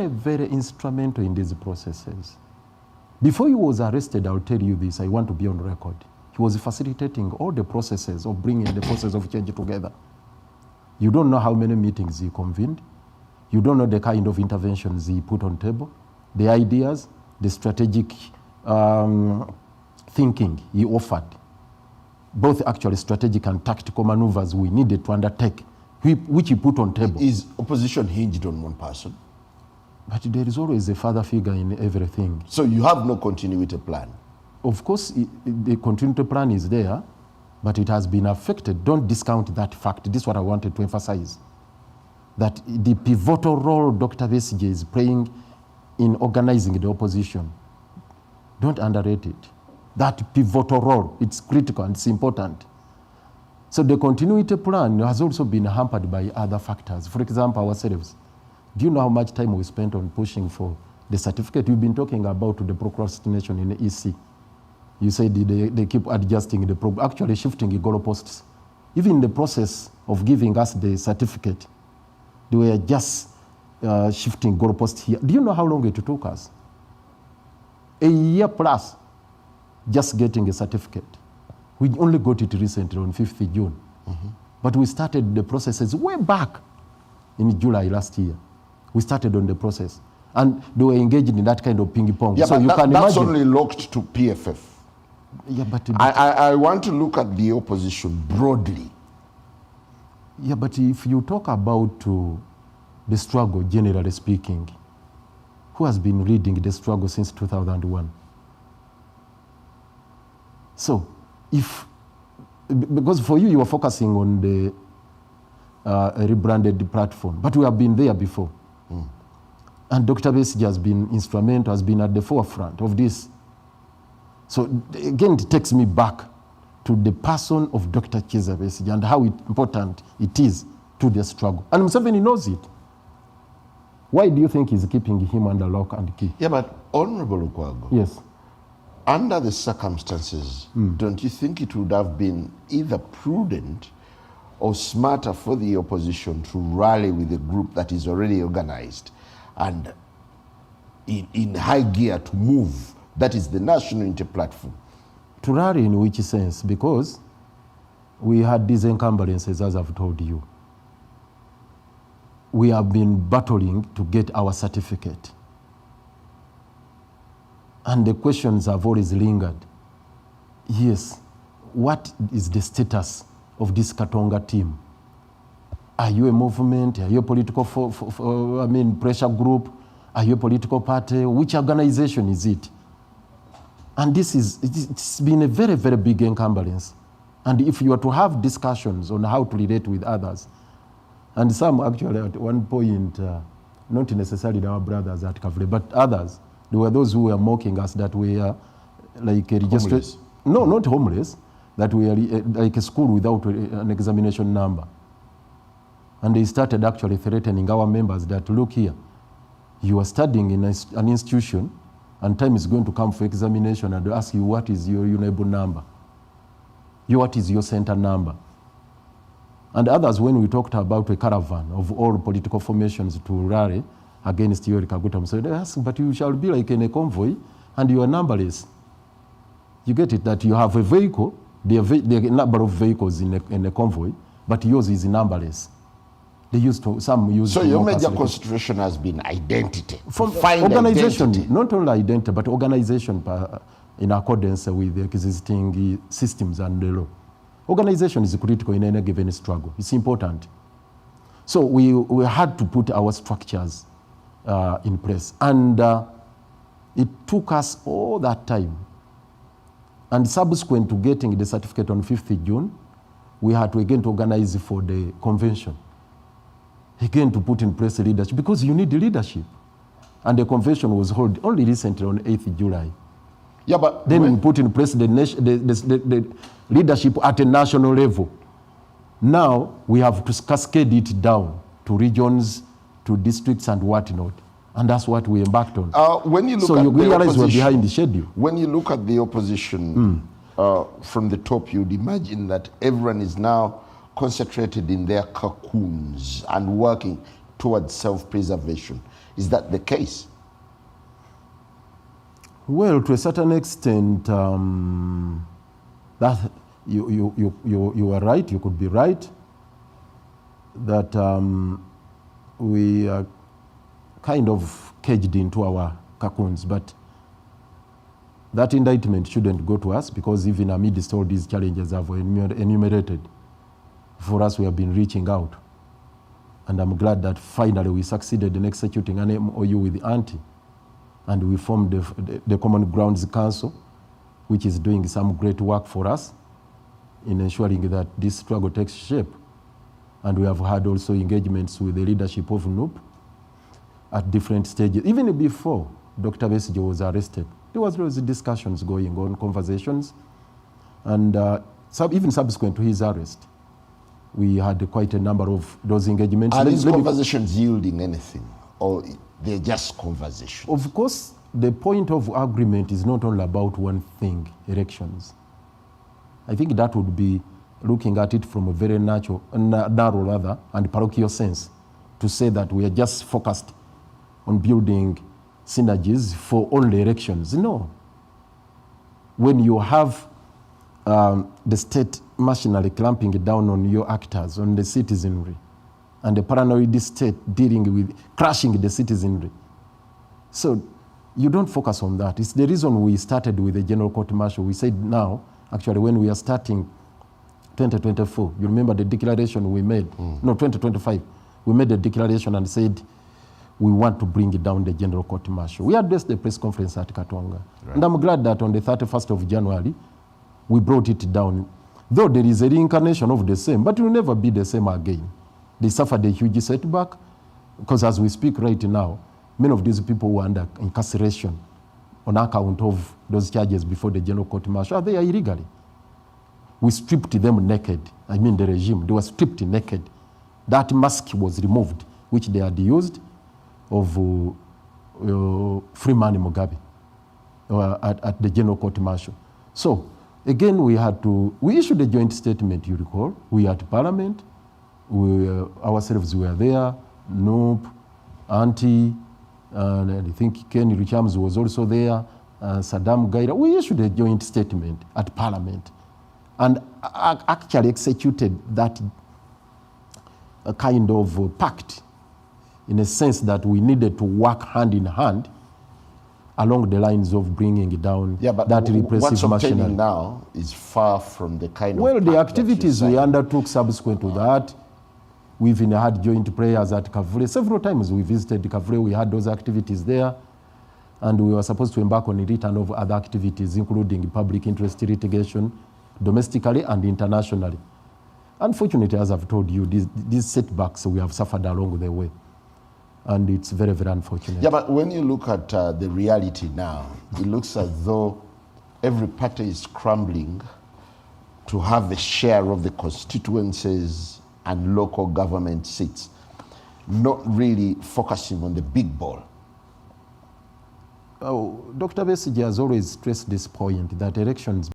very, very instrumental in these processes. Before he was arrested, I'll tell you this, I want to be on record. He was facilitating all the processes of bringing the process of change together. You don't know how many meetings he convened. You don't know the kind of interventions he put on table, the ideas, the strategic thinking he offered, both actually strategic and tactical maneuvers we needed to undertake, which he put on table. Is opposition hinged on one person? But there is always a father figure in everything. So you have no continuity plan? Of course, the continuity plan is there, but it has been affected. Don't discount that fact. This is what I wanted to emphasize. That the pivotal role Dr. Besigye is playing in organizing the opposition, don't underrate it. That pivotal role, it's critical and it's important. So the continuity plan has also been hampered by other factors. For example, ourselves. Do you know how much time we spent on pushing for the certificate? You've been talking about the procrastination in the EC. You said they keep adjusting the program, actually shifting the goalposts. Even in the process of giving us the certificate, they were just shifting goalposts here. Do you know how long it took us? A year plus just getting a certificate. We only got it recently on 5th June. But we started the processes way back in July last year. We started on the process. And they were engaged in that kind of ping-pong. Yeah, so but you can that's imagine. only locked to PFF. Yeah, but I want to look at the opposition broadly. yeah, but if you talk about the struggle, generally speaking, who has been reading the struggle since 2001? So, because for you are focusing on the rebranded platform, but we have been there before. And Dr. Besigye has been instrumental, has been at the forefront of this. So again, it takes me back to the person of Dr. Kizza Besigye and how important it is to the struggle. And Museveni knows it. Why do you think he's keeping him under lock and key? Yeah, but Honorable Ukwago, Yes. under the circumstances, don't you think it would have been either prudent or smarter for the opposition to rally with a group that is already organized and in high gear to move? That is the national unity platform. To rally in which sense? Because we had these encumbrances, as I've told you. We have been battling to get our certificate. And the questions have always lingered. Yes, what is the status of this Katonga team? Are you a movement? Are you a political pressure group? Are you a political party? Which organization is it? And it's been a very, very big encumbrance. And if you are to have discussions on how to relate with others, and some actually at one point, not necessarily our brothers at Kavle, but others, there were those who were mocking us that we are like a registered, no, not homeless, that we are like a school without an examination number. And they started actually threatening our members that, look here, you are studying in an institution and time is going to come for examination and ask you what is your UNEBU number, what is your center number. And others, when we talked about a caravan of all political formations to rally against Yoweri Kaguta Museveni, they asked, but you shall be like in a convoy and you are numberless. You get it, that you have a vehicle, there are a number of vehicles in a convoy, but yours is numberless. They used to, some use. So your major concentration has been identity. From find organization, identity. not only identity, but organization in accordance with the existing systems and the law. Organization is critical in any given struggle. It's important. So we had to put our structures in place. And it took us all that time. And subsequent to getting the certificate on 5th June, we had to again to organize for the convention. Again to put in place leadership, because you need leadership. And the convention was held only recently on 8th July. Yeah, but then we put in place the leadership at a national level. Now we have to cascade it down to regions, to districts and whatnot. And that's what we embarked on. When you look so at you the realize we're opposition, behind the schedule. When you look at the opposition from the top, you'd imagine that everyone is now concentrated in their cocoons and working towards self-preservation. Is that the case? Well, to a certain extent, that you are right, you could be right, that we are kind of caged into our cocoons, but that indictment shouldn't go to us, because even amidst all these challenges I've enumerated, for us we have been reaching out. And I'm glad that finally we succeeded in executing an MOU with ANTI, and we formed the Common Grounds Council, which is doing some great work for us in ensuring that this struggle takes shape. And we have had also engagements with the leadership of NUP at different stages. Even before Dr. Besigye was arrested, there was those discussions going on, conversations, and even subsequent to his arrest, we had quite a number of those engagements. Are these conversations yielding anything, or they're just conversations? Of course, the point of agreement is not only about one thing, elections. I think that would be looking at it from a very narrow and parochial sense, to say that we are just focused on building synergies for only elections. No. When you have the state machinery clamping down on your actors, on the citizenry, and the paranoid state dealing with crushing the citizenry, so you don't focus on that. It's the reason we started with the General Court Martial. We said now, actually, when we are starting 2024, you remember the declaration we made? No, 2025. We made a declaration and said we want to bring it down the General Court Martial. We addressed the press conference at Katonga. Right. And I'm glad that on the 31st of January, we brought it down. Though there is a reincarnation of the same, but it will never be the same again. They suffered a huge setback, because as we speak right now, many of these people were under incarceration on account of those charges before the General Court Martial. They are illegally. We stripped them naked. I mean the regime, they were stripped naked. That mask was removed, which they had used of Freeman Mugabe at the General Court Martial. So again, we issued a joint statement, you recall. We at Parliament, ourselves were there, NUP, ANTI, and I think Ken Richards was also there, Saddam Gaira. We issued a joint statement at Parliament and actually executed that kind of pact, in a sense that we needed to work hand in hand along the lines of bringing down that repressive machinery. What's obtaining now is far from the kind of... Well, the activities we undertook subsequent to that, we've even had joint prayers at Kavule. Several times we visited Kavule, we had those activities there, and we were supposed to embark on a return of other activities, including public interest litigation, domestically and internationally. Unfortunately, as I've told you, these setbacks we have suffered along the way. And it's very, very unfortunate. Yeah, but when you look at the reality now, it looks as though every party is scrambling to have a share of the constituencies and local government seats, not really focusing on the big ball. Dr. Besigye has always stressed this point, that elections